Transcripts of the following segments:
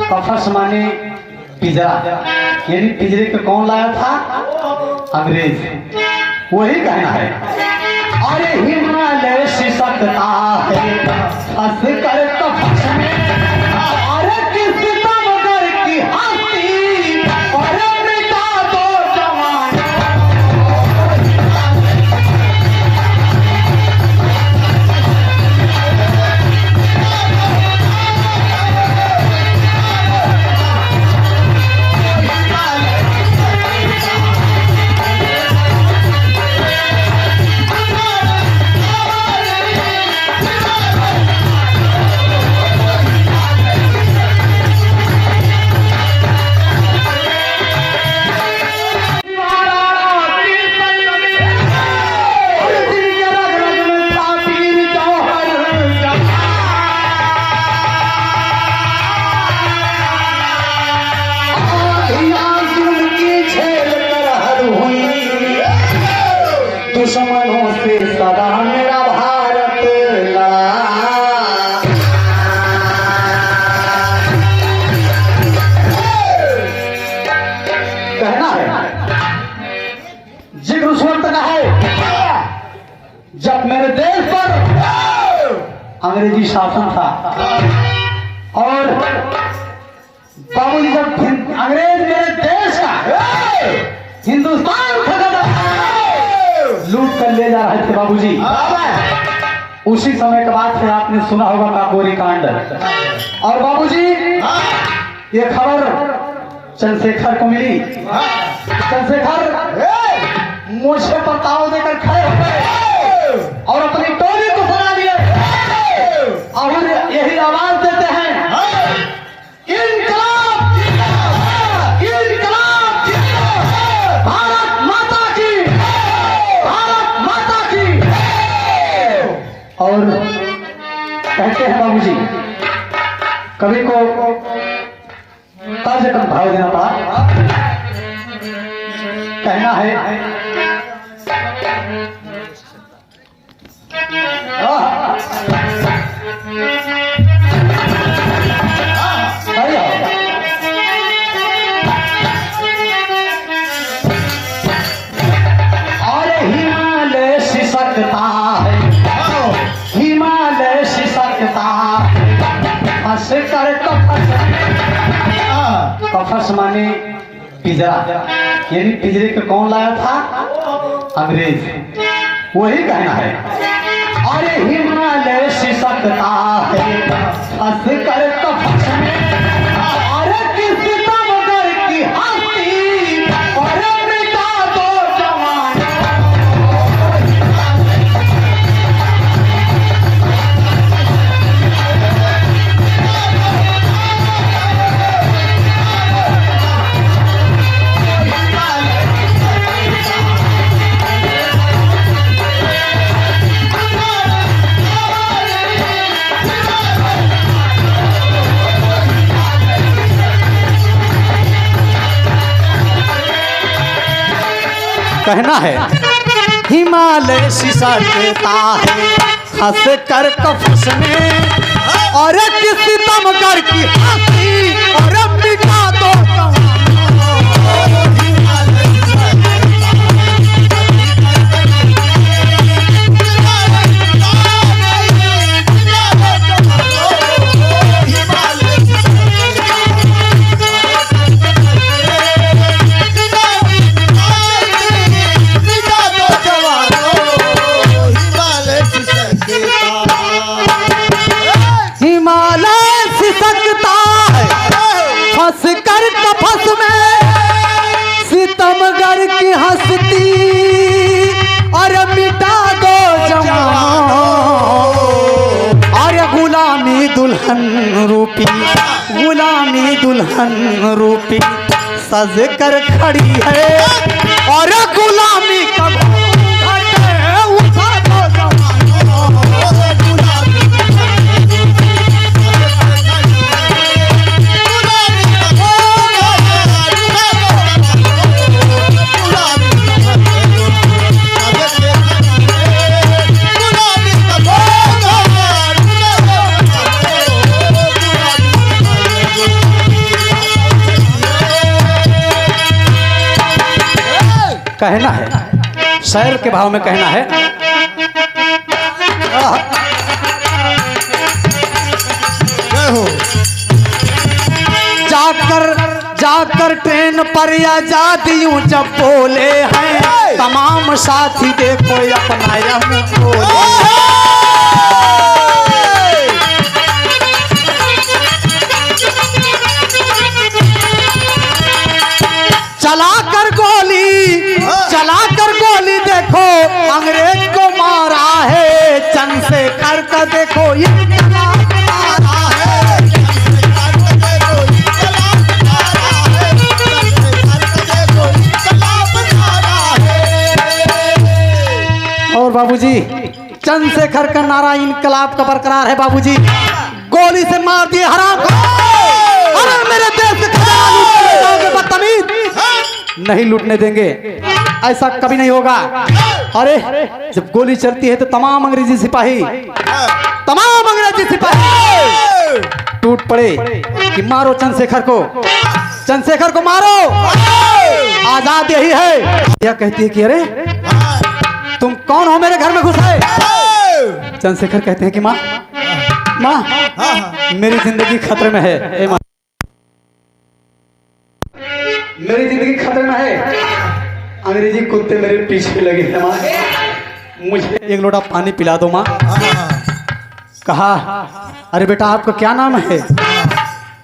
कफस माने पिंजरा, यानी पिंजरे को कौन लाया था? अंग्रेज। वही कहना है। अरे हिमालय सिसकता है फंस कर कफस में, अरे किसी मगर की हंसी और मिटा दो जवान। दुश्मनों से सदा मेरा भारत लड़ा। कहना है जिक्र उस वक्त का है जब मेरे देश पर अंग्रेजी शासन था और बाबूजी जब अंग्रेज मेरे देश का हिंदुस्तान लूट कर ले जा रहे थे बाबूजी। उसी समय के बाद से आपने सुना होगा काकोरी कांड। और बाबूजी ये खबर चंद्रशेखर को मिली। चंद्रशेखर मुझे बताओ देकर खड़े हो गए और अपनी टोली को सुना दिए और यही आवाज देते हैं और कहते हैं बाबूजी कवि को तर्ज का भाव देना पड़ा। कहना है और हिमालय सिसकता है, हिमालय सिसकता फंस कर कफस। कफस माने पिंजरा, यानी पिंजरे को कौन लाया था? अंग्रेज। वही कहना है। अरे हिमालय सिसकता है फंस कर कफस में, अरे किसी मगर की हंसी और मिटा दो जवान। कहना है हिमालय सिसकता है फंस कर कफस में, और किसी दमगर की हंसी और मिटा दो जवान। दुल्हन रूपी सज कर खड़ी है और गुलामी का घूंघट उठा दो कहना है, शहर के भाव में कहना है। जाकर ट्रेन पर आजादियों जब बोले हैं तमाम साथी देखो अपना यह बोले। चलाकर गोली देखो अंग्रेज को मारा है चंद्रशेखर का देखो मारा है। और बाबूजी चंद्रशेखर का नारा इनकलाब का बरकरार है। बाबूजी गोली से मार दिए हराम। अरे मेरे देश के खजाना बदतमीज नहीं लूटने देंगे, ऐसा कभी नहीं होगा। अरे जब गोली चलती है तो तमाम अंग्रेजी सिपाही टूट पड़े कि मारो चंद्रशेखर को मारो, आजाद यही है। यह कहती है कि अरे तुम कौन हो मेरे घर में घुसे। चंद्रशेखर कहते हैं कि माँ मेरी जिंदगी खतरे में है। मेरी जिंदगी खतरे में है, अंग्रेजी कुत्ते मेरे पीछे लगे हैं माँ, मुझे एक लोटा पानी पिला दो माँ। कहा अरे बेटा आपका क्या नाम है।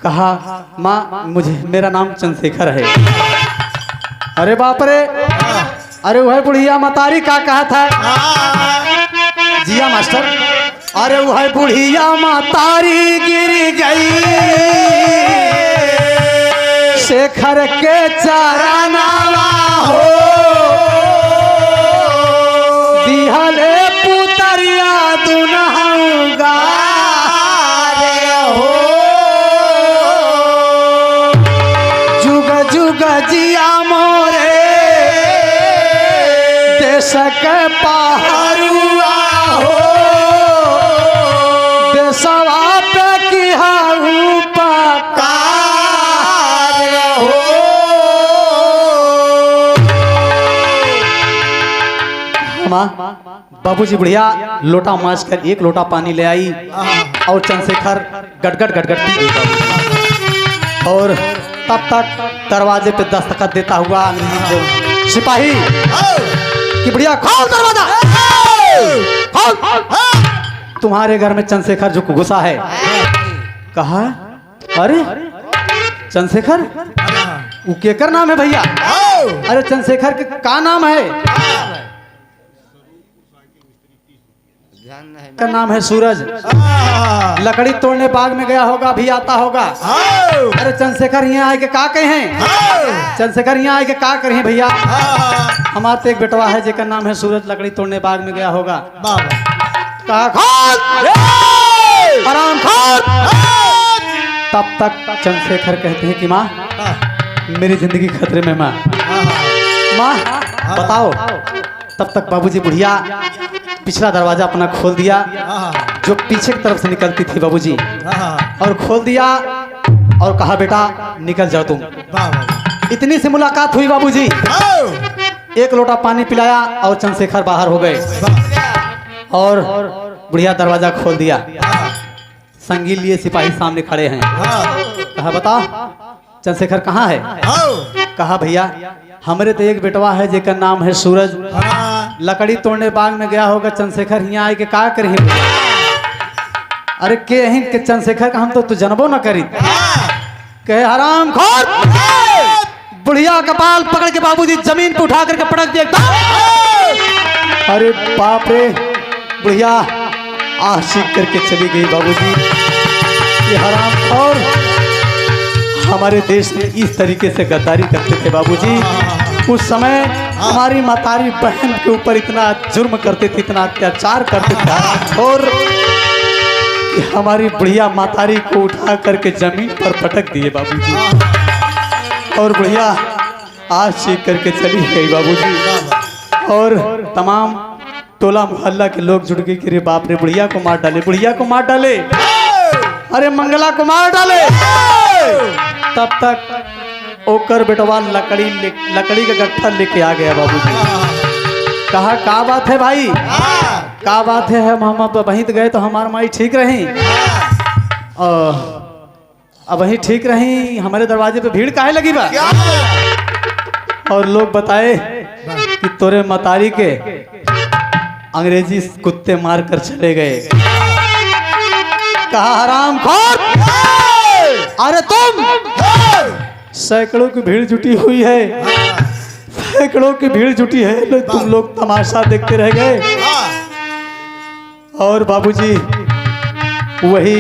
कहा माँ मेरा नाम चंद्रशेखर है। अरे बाप रे, अरे वह बुढ़िया मतारी का कहा था। जिया मास्टर। अरे वह बुढ़िया मतारी गिर गई शेखर के चरनावा हो, दिहले पुतरिया दुनहंगा हो। जुग जुग जिया मोरे देश के पहरुआ हो, देशवा पे की बाबूजी बुढ़िया लोटा मांझ कर एक लोटा पानी ले आई और चंद्रशेखर गटगट पी गई। और तब तक दरवाजे पे दस्तखत देता हुआ अंग्रेजी सिपाही कि बुढ़िया खोल दरवाजा, खोल। तुम्हारे घर में चंद्रशेखर जो घुसा है। कहा अरे चंद्रशेखर वो केकर नाम है भैया। अरे चंद्रशेखर के का नाम है। का नाम है सूरज। लकड़ी तोड़ने बाग में गया होगा, अभी आता होगा। अरे चंद्रशेखर यहाँ आए के का कहे हैं। चंद्रशेखर यहाँ आए के का करे हैं भैया। हमारे तो एक बेटवा है जेकर नाम है सूरज, लकड़ी तोड़ने बाग में गया होगा। कहा आराम खोल। तब तक चंद्रशेखर कहते हैं कि माँ मेरी जिंदगी खतरे में। माँ बताओ। तब तक बाबूजी बुढ़िया पिछला दरवाजा अपना खोल दिया जो पीछे की तरफ से निकलती थी बाबूजी, और खोल दिया और कहा बेटा निकल जाओ तुम। इतनी सी मुलाकात हुई बाबूजी, एक लोटा पानी पिलाया और चंद्रशेखर बाहर हो गए और बुढ़िया दरवाजा खोल दिया। संगील लिए सिपाही सामने खड़े हैं। कहा बता चंद्रशेखर कहाँ है। कहा भैया हमारे तो एक बेटवा है जेकर नाम है सूरज, लकड़ी तोड़ने बाग में गया होगा। चंद्रशेखर यहाँ आए के का करें। अरे के चंद्रशेखर का हम तो जनबो न करी। कहे हराम खोर। बुढ़िया कपाल पकड़ के बाबूजी जमीन पे उठा करके पटक दिया। अरे बाप रे, बुढ़िया आशिक करके चली गई बाबूजी। ये हराम खोर हमारे देश में इस तरीके से गद्दारी करते थे बाबूजी। उस समय हमारी मतारी बहन के ऊपर इतना जुर्म करते थे, इतना अत्याचार करते थे, और हमारी बुढ़िया मातारी को उठा करके जमीन पर पटक दिए बाबूजी। और बुढ़िया आज चीख करके चली गई बाबूजी। और तमाम टोला मोहल्ला के लोग जुड़ गए कि रे बाप रे, बुढ़िया को मार डाले, बुढ़िया को मार डाले, अरे मंगला को मार डाले। तब तक ओकर बेटवा लकड़ी का गट्ठा लेके आ गया बाबूजी। कहा का बात है भाई, का बात है, हम वहीं गए तो हमार माई ठीक रही, अब वहीं ठीक रही, हमारे दरवाजे पे भीड़ काहे लगी बा। और लोग बताए कि तोरे मतारी के अंग्रेजी कुत्ते मार कर चले गए। कहा हराम खोर, अरे तुम, सैकड़ों की भीड़ जुटी हुई है, सैकड़ों की भीड़ जुटी है, तुम लोग तमाशा देखते रह गए। और बाबूजी वही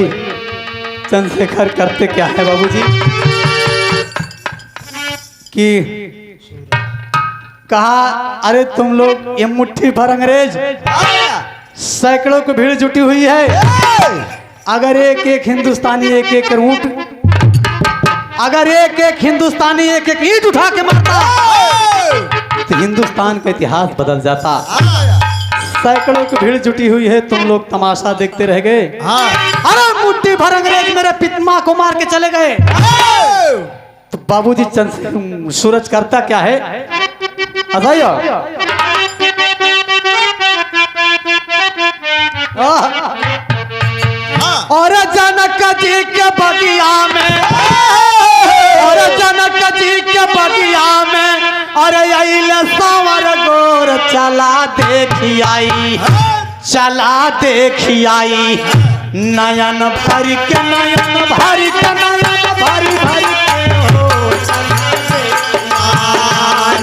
चंद्रशेखर करते क्या है बाबूजी कि कहा अरे तुम लोग ये मुट्ठी भर अंग्रेज, सैकड़ों की भीड़ जुटी हुई है, अगर एक एक हिंदुस्तानी एक एक ऊंट, अगर एक एक हिंदुस्तानी एक एक ईंट उठा के मारता तो हिंदुस्तान का इतिहास बदल जाता। सैकड़ों की भीड़ जुटी हुई है, तुम लोग तमाशा देखते रह गए। अरे मुट्ठी भर अंग्रेज मेरे पिता को मार के चले गए। तो बाबूजी सूरज करता क्या है, बताइए। और जनक जी के बगिया में, और जनक जी के बगिया में, अरे अइले सांवर गोर चला देखी आई, चला देखी आई, नयन भर के, नयन भर के, नयन भर भर के हो,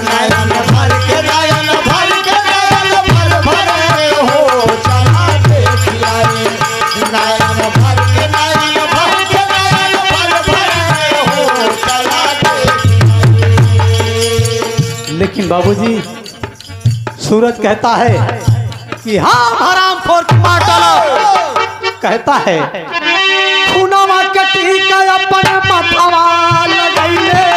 नयन भर के, नयन भर के, नयन भर भर के हो, चला देखी आई, नयन भर के, नयन भर के, नयन भर भर के हो, चला देखी आई। लेकिन बाबूजी सूरज कहता है कि हाँ हराम खोर को मार डालो, कहता है खूनवा के टीका अपन मथवा लगैले,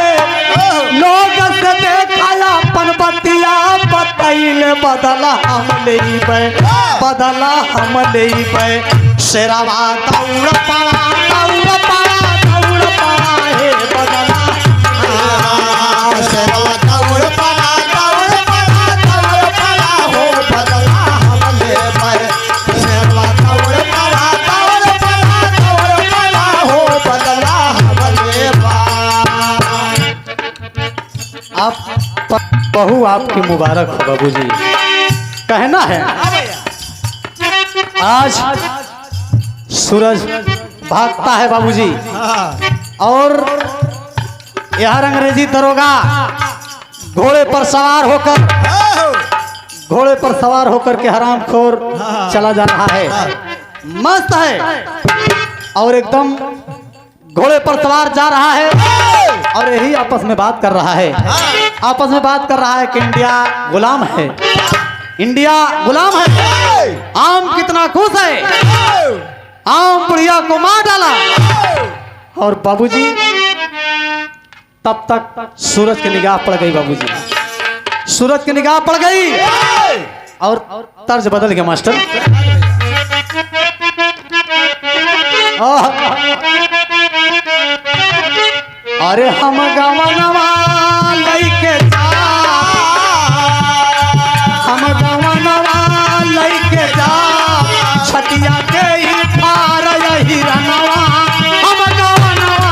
लोग से देखा अपन बतिया बतैले, बदला हम लेबै, बदला हम लेबै, शेरवा दौड़ पड़ा, दौड़ पड़ा, दौड़ पड़ा हे बदला, शेरवा दौड़ पड़ा, दौड़ पड़ा, दौड़ पड़ा हो, बदला हम लेबै, शेरवा दौड़ पड़ा, दौड़ पड़ा, दौड़ पड़ा हो, बदला हम लेबै। आप बहू आपकी मुबारक हो बाबूजी, कहना है आज सूरज भागता है बाबूजी, और यह अंग्रेजी दरोगा घोड़े पर सवार होकर, घोड़े पर सवार होकर के हरामखोर चला जा रहा है, मस्त है, और एकदम घोड़े पर सवार जा रहा है, और यही आपस में बात कर रहा है, आपस में बात कर रहा है कि इंडिया गुलाम है, इंडिया गुलाम है, आम कितना खुश है, आम बुढ़िया को मार डाला। और बाबूजी तब तक सूरज की निगाह पड़ गई, बाबूजी सूरज की निगाह पड़ गई, और तर्ज बदल गया मास्टर। अरे हम गवनवा लइके जा, हम गवनवा लइके जा, छटिया के ही पार यही रनवा, हम गवनवा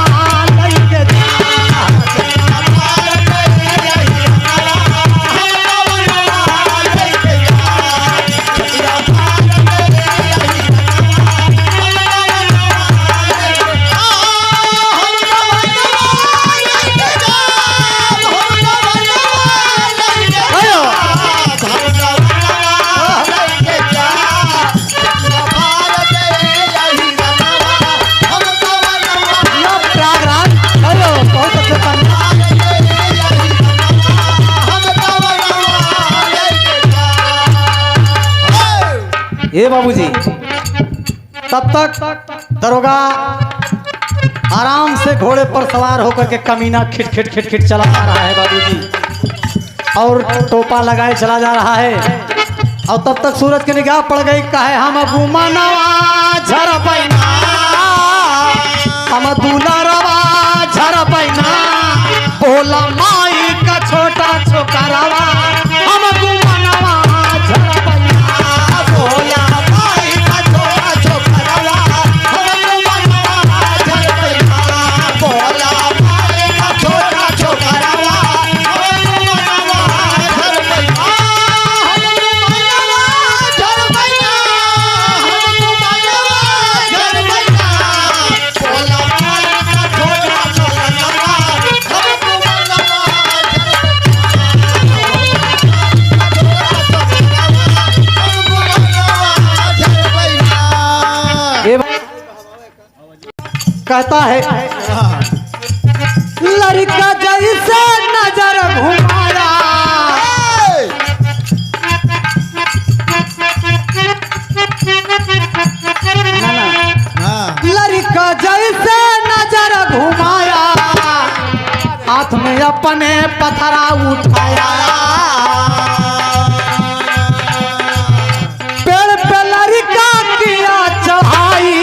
लइके जा, हम ये बाबूजी तब तक दरोगा आराम से घोड़े पर सवार होकर के कमीना खिट खिट खिट खिट चला जा रहा है बाबूजी, और टोपा लगाए चला जा रहा है। और तब तक सूरज की निगाह पड़ गई, कहे हम गुमानवा झर पैना, हम दुलारवा झर पैना, बोला माई का छोटा छोकरवा, हम गुमानवा झर पैना, बोला माई का छोटा छोकरवा, हम गुमानवा झर पैना, बोला माई का छोटा छोकरवा, हम गुमानवा झर पैना, हम गुमानवा झर पैना, हम गुमानवा झर पैना, बोला माई का छोटा छोकरवा, हम गुमानवा कहता है लड़का जैसे नजर घुमाया, लड़का जैसे नजर घुमाया, हाथ में अपने पथरा उठाया, पेड़ पे लड़का किया चढ़ाई,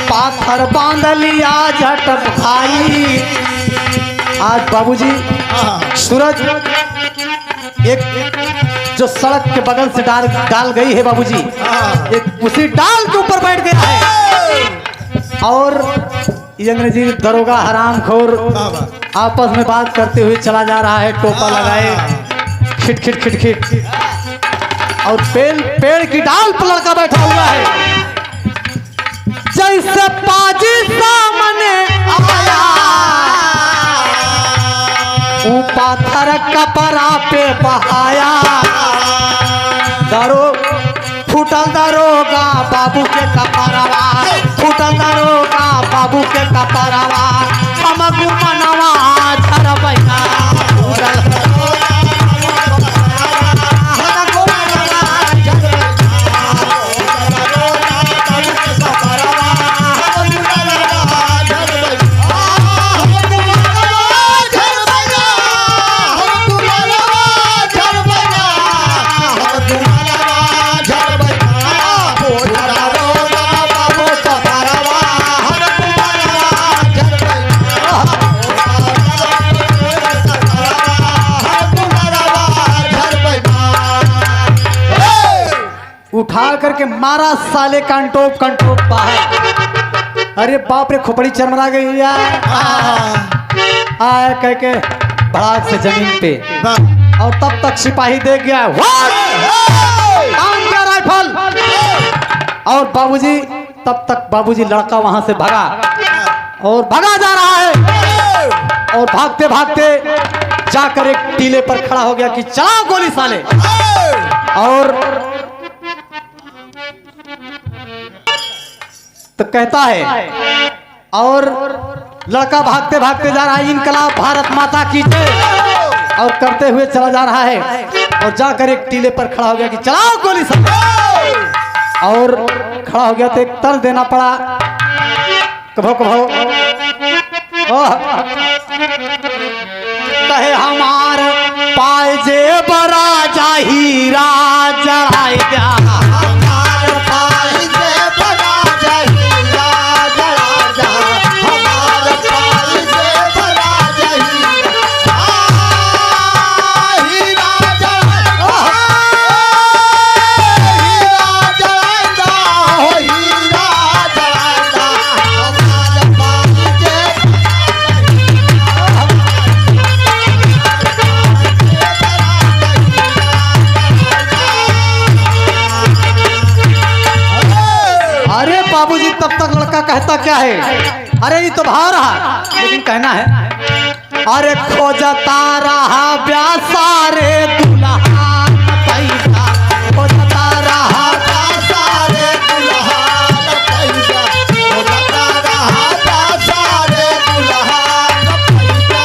पाथर बांध लिया झट भाई। आज बाबूजी सूरज एक जो सड़क के बगल से डाल गई है बाबूजी, एक उसी डाल के ऊपर बैठ गया है, और ये अंग्रेजी दरोगा हरामखोर आपस में बात करते हुए चला जा रहा है, टोपा लगाए खिट खिट खिट खिट, और पेड़ की डाल पर लड़का बैठा हुआ है। जैसे पाजी सामने आया, पाथर कपड़ा पे बहाया, फूटल दरोगा बाबू के कपड़वा, फूटल दरोगा बाबू के कपड़वा, हम गुमानवा झर पैना, उठा करके मारा साले कंटोप कंटोप बाहर। अरे बाप रे, खोपड़ी चरमरा गई यार। आए कह के भड़ाक से जमीन पे, और तब तक सिपाही देख गया, राइफल, और बाबूजी तब तक बाबूजी लड़का वहां से भागा, और भागा जा रहा है, और भागते भागते जाकर एक टीले पर खड़ा हो गया कि चलाओ गोली साले। और तो कहता है, और लड़का भागते भागते जा रहा है, इनकलाब भारत माता की जय, और करते हुए चला जा रहा है, और जाकर एक टीले पर खड़ा हो गया कि चलाओ गोली सब, और खड़ा हो गया तो एक तल देना पड़ा, कभो कभो कहे हमार पाए जे बरा जा हीरा जड़ाई दिया, बाबूजी तब तक लड़का कहता क्या है, अरे ये तो भाव रहा, लेकिन कहना है, अरे खोजता रहा ब्यासा रे दुल्हा पैसा, खोजता रहा ब्यासा रे दुल्हा पैसा, खोजता रहा ब्यासा रे दुल्हा पैसा,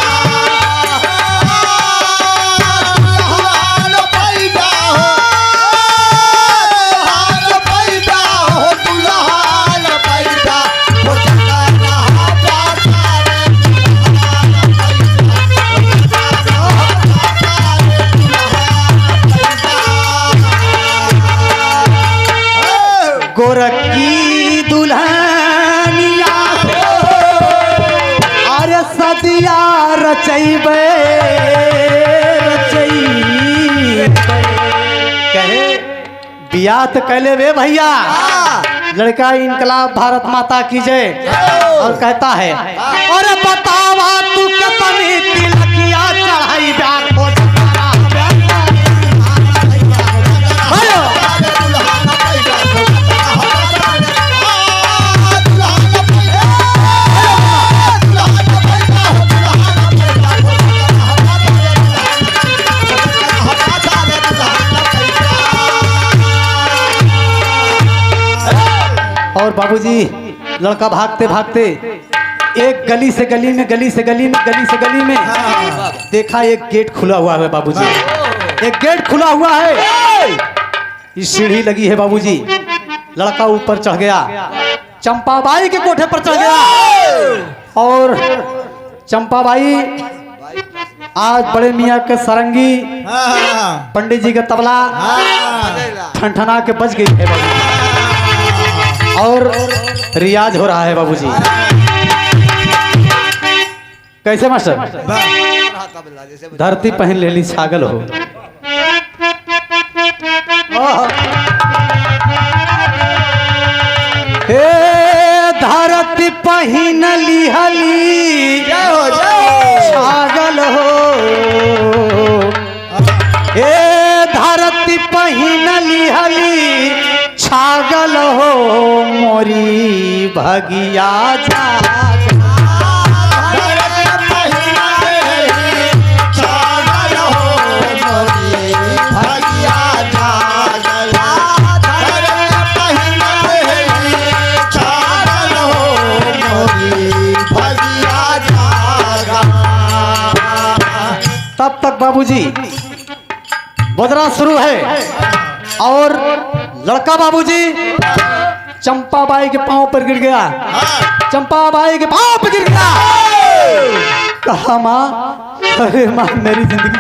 गोरखी दुल्हनिया अरे सदिया रचैबे कहे बिया तो कैले वे भैया लड़का इनकलाब भारत माता की जय और कहता है अरे बतावा तू कितनी तिलकिया चढ़ाई ब्याह को और बाबूजी लड़का भागते भागते एक गली से गली में गली से गली में गली से गली में देखा एक गेट खुला हुआ है बाबूजी। एक गेट खुला हुआ है, इस सीढ़ी लगी है बाबूजी। लड़का ऊपर चढ़ गया, चंपाबाई के कोठे पर चढ़ गया और चंपाबाई आज बड़े मियाँ के सरंगी पंडित जी का तबला ठनठना के बज गई है बाबूजी और रियाज हो रहा है बाबूजी। कैसे मास्टर? धरती पहन ले ली छागल हो। हे धरती पहन ली हली छागल हो। हे धरती पहन ली हली छागल हो मोरी भगिया तब तक बाबूजी बजरा शुरू है और लड़का बाबूजी चंपाबाई के पांव पर गिर गया। चंपाबाई के पांव पर गिर गया। कहा माँ, अरे माँ मेरी जिंदगी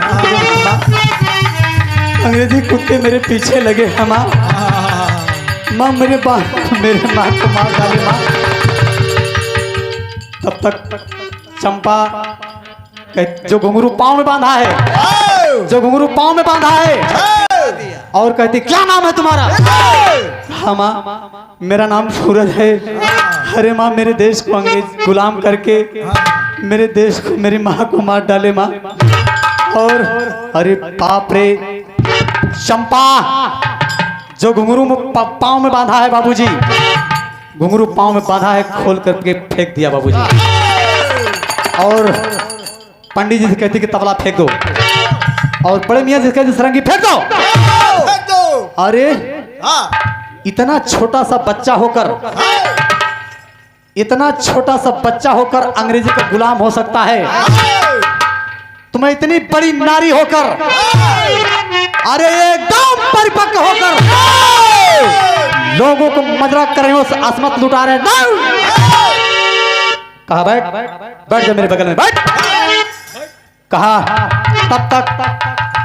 अंग्रेजी कुत्ते मेरे पीछे लगे हैं माँ। माँ मेरे माँ को मार डाले माँ। तब तक चंपा जो घुंघरू पांव में बांधा है, जो घुंघरू पांव में बांधा है और कहती क्या नाम है तुम्हारा? हाँ माँ मेरा नाम सूरज है। अरे माँ मेरे देश को अंग्रेज गुलाम करके मेरे देश को मेरी माँ को मार डाले माँ। और अरे बाप रे चंपा जो घुंघरू पाँव में बांधा है बाबूजी, घुंघरू पाँव में बांधा है खोल करके फेंक दिया बाबूजी। और पंडित जी से कहती कि तबला फेंक दो और बड़े मियाँ से कहती सरंगी फेंक दो। अरे इतना छोटा सा बच्चा होकर, इतना छोटा सा बच्चा होकर अंग्रेजी का गुलाम हो सकता है? तुम्हें इतनी बड़ी नारी होकर, अरे एकदम परिपक्व होकर लोगों को मजरा करने से असमत लुटा रहे। कहा बैठ जा मेरे बगल में बैठ। कहा तब तक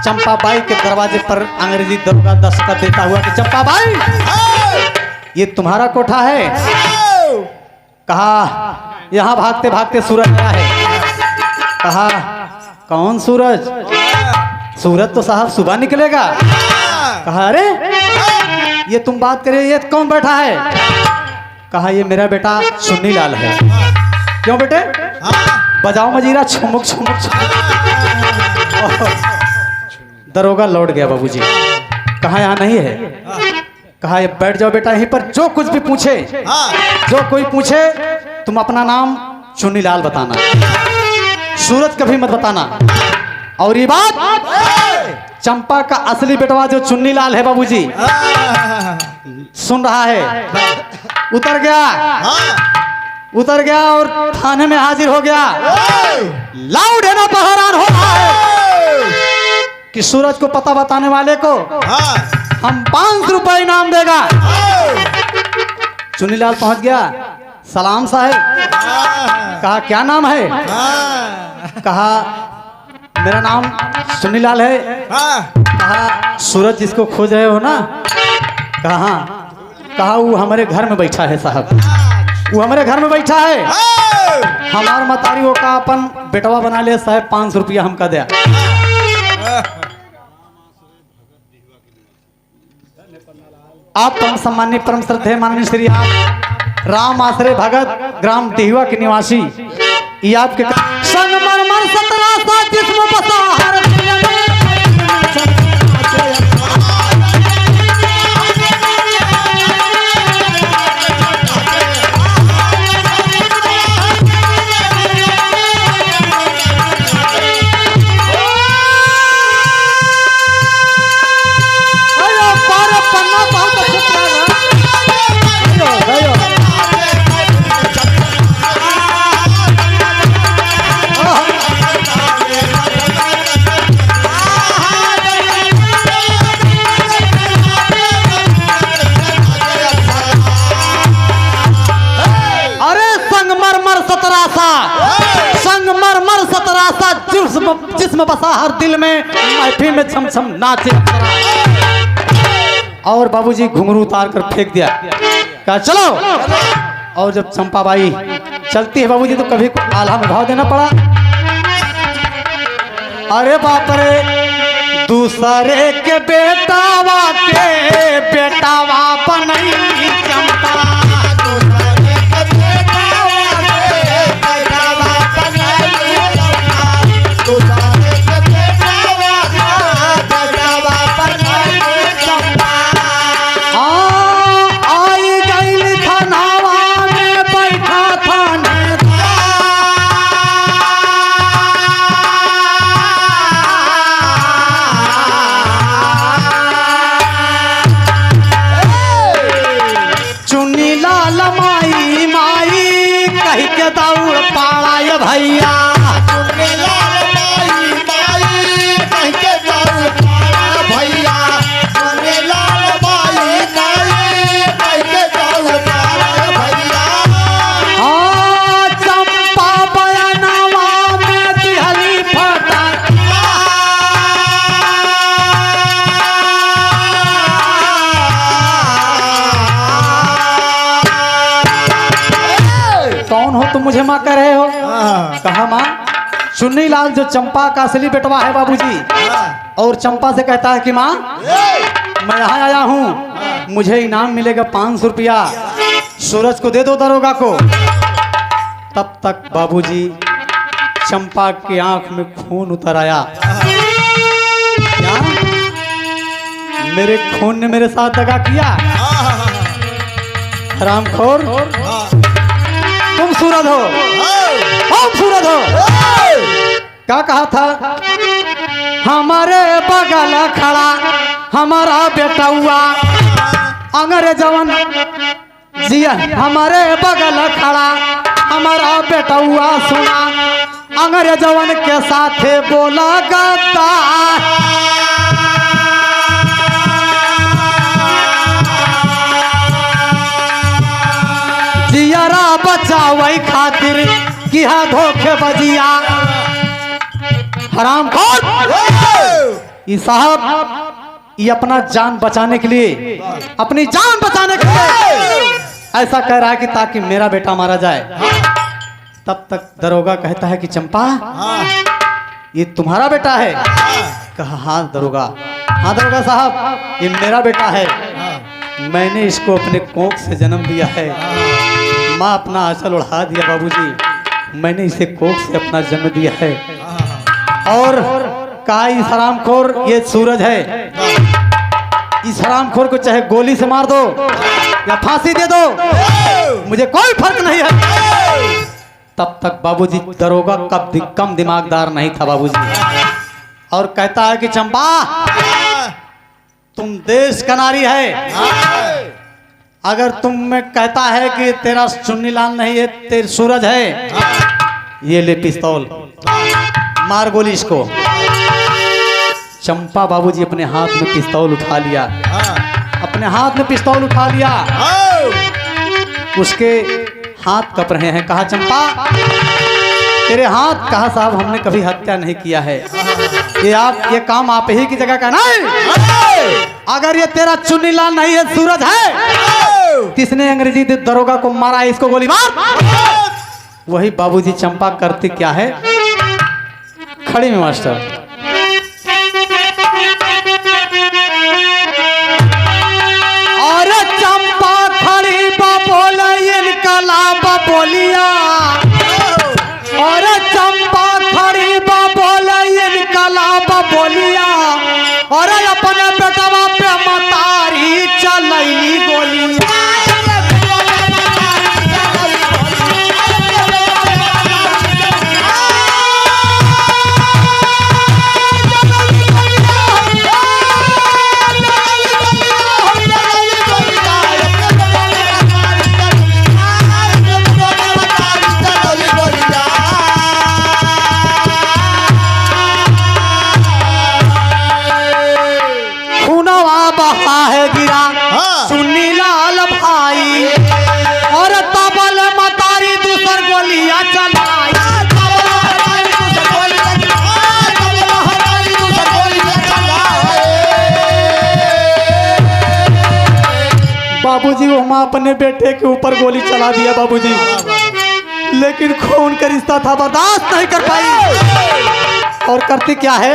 चंपाबाई के दरवाजे पर अंग्रेजी दरोगा दस्तखत देता हुआ कि चंपाबाई ये तुम्हारा कोठा है? कहा यहाँ भागते भागते सूरज आया है। कहा कौन सूरज? सूरज तो साहब सुबह निकलेगा। कहा अरे ये तुम बात करे, ये कौन बैठा है? कहा ये मेरा बेटा चुन्नी लाल है। क्यों बेटे? बजाओ मजीरा छुमुक छुमुक दरोगा लौट गया बाबूजी। कहा यहाँ नहीं है। कहा ये बैठ जाओ बेटा यहीं पर, जो कुछ भी पूछे, जो कोई पूछे तुम अपना नाम चुन्नी लाल बताना, सूरज कभी मत बताना। और ये बात चंपा का असली बेटवा जो चुन्नी लाल है बाबूजी सुन रहा है। उतर गया और थाने में हाजिर हो गया। लाउड है ना पहरान हो रहा है कि सूरज को पता बताने वाले को हम 500 रुपए इनाम देगा। चुन्नीलाल पहुंच गया। सलाम साहब। कहा क्या नाम है? कहा मेरा नाम चुन्नीलाल है। कहा सूरज जिसको खोज रहे हो ना? कहा हाँ। कहा वो हमारे घर में बैठा है साहब, वो हमारे घर में बैठा है। हमार मतारी वो का अपन बेटवा बना लिया साहब, 500 रुपया हमका दिया। आप परम सम्माननीय परम श्रद्धेय माननीय श्री आप राम आश्रय भगत ग्राम देहवा के निवासी, ये आपके संगमरमर 17 सा जिस्म बसा हर जिस्म बसा हर दिल में महफिल में छम छम नाचे। और बाबूजी घुंघरू उतार कर फेंक दिया, कहा चलो। और जब चंपाबाई चलती है बाबूजी तो कभी को आल्हा में भाव देना पड़ा। अरे बाप रे, दूसरे के बेटावा बनई चंपा, भैया चंपा बयानवा में दिहली फटा। कौन हो तुम, मुझे माँ कह रहे हो? कहा माँ? चुन्नी लाल जो चंपा का असली बेटवा है बाबूजी, और चंपा से कहता है कि माँ मैं यहाँ आया हूँ, मुझे इनाम मिलेगा 500 रुपया, सूरज को दे दो दरोगा को। तब तक बाबूजी चंपा की आंख में खून उतर आया। क्या मेरे खून ने मेरे साथ दगा किया? हरामखोर, तुम सूरज हो, तुम सूरज हो। क्या कहा था? हमारे बगल खड़ा हमारा बेटा हुआ अंग्रेजवन जिया, हमारे बगल खड़ा हमारा बेटा हुआ सुना अंग्रेजवन के साथ बोला गद्दार। जियारा बचा वही खातिर किया धोखे बजिया। हरामखोर, ये साहब ये अपना जान बचाने के लिए, अपनी जान बचाने के लिए ऐसा कह रहा है कि ताकि मेरा बेटा मारा जाए। तब तक दरोगा कहता है कि चंपा ये तुम्हारा बेटा है? कहा हाँ दरोगा, हाँ दरोगा साहब ये मेरा बेटा है, मैंने इसको अपने कोख से जन्म दिया है। माँ अपना आंचल उड़ा दिया बाबूजी, मैंने इसे कोख से अपना जन्म दिया है। और कहा इस हरामखोर ये सूरज है, इस हरामखोर को चाहे गोली से मार दो या फांसी दे दो, मुझे कोई फर्क नहीं है। तब तक बाबूजी दरोगा कम दिमागदार नहीं था बाबूजी, और कहता है कि चंपा तुम देश का नारी है, अगर तुम में कहता है कि तेरा चुन्नीलाल नहीं है तेरा सूरज है, ये ले पिस्तौल मार गोली इसको। चंपा बाबूजी अपने हाथ में पिस्तौल उठा लिया, अपने हाथ में पिस्तौल उठा लिया, उसके हाथ कप रहे हैं। कहा चंपा तेरे हाथ? कहा साहब हमने कभी हत्या नहीं किया है, ये काम आप ही की जगह का नहीं। अगर ये तेरा चुन्नीलाल नहीं है सूरज है किसने अंग्रेजी दरोगा को मारा है, इसको गोली मार। वही बाबूजी चंपा करती क्या है, खड़ी में मास्टर। और चंपा खड़ी बोल इनकला बोलिया, और चंपा खड़ी बोल इनकला बोलिया, और अपने बेटवा पे मतारी चलई गोलिया। बाबूजी वो माँ अपने बेटे के ऊपर गोली चला दिया बाबूजी, लेकिन खून का रिश्ता था, बर्दाश्त नहीं कर पाई। और करती क्या है,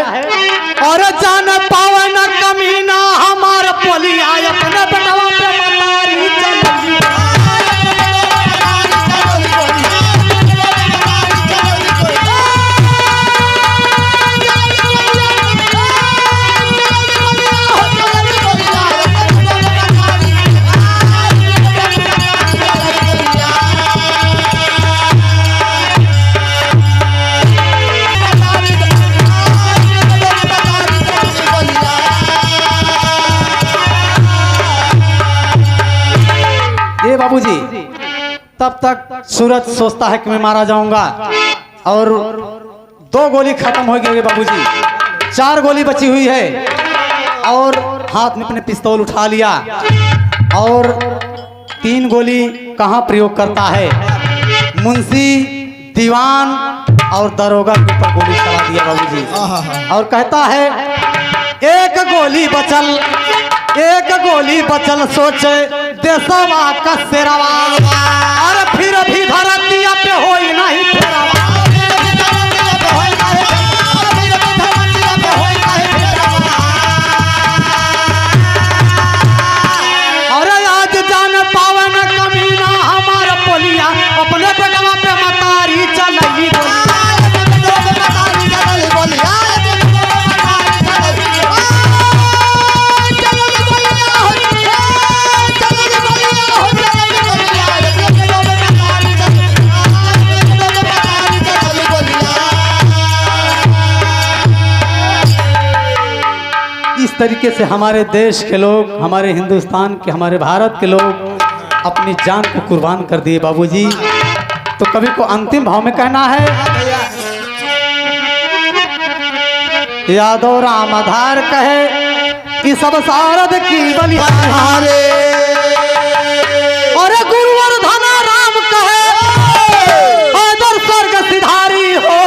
और जान पावे न कमीना हमार पोलिया, अपने बेटवा पे मतारी चली। बाबूजी तब तक सूरज सोचता है कि मैं मारा जाऊंगा, और 2 गोली खत्म हो गई बाबूजी, 4 गोली बची हुई है, और हाथ में अपने पिस्तौल उठा लिया, और 3 गोली कहाँ प्रयोग करता है, मुंशी, दीवान और दरोगा के ऊपर गोली चला दिया बाबूजी। और कहता है एक गोली बचल सोचे देशवा का शेरवा, और फिर भी धरतिया पे होई नहीं फेरवा। और आज जान पावे न कमीना हमारा पोलिया, अपने बेटवा पे मतारी चलई इस तरीके से हमारे देश के लोग, हमारे हिंदुस्तान के, हमारे भारत के लोग अपनी जान को कुर्बान कर दिए बाबूजी। तो कवि को अंतिम भाव में कहना है, यादव राम आधार कहे इस सब सारद की बलिहारे, और गुरुवर धना राम कहे आदर स्वर्ग सिधारी हो,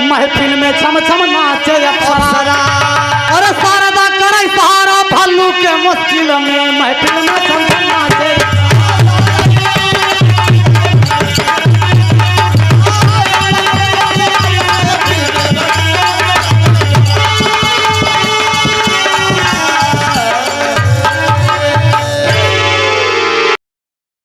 महफिल में छम छम नाचे अप्सरा, और शारदा करे सहारा भल्लू के मुश्किल में महफिल में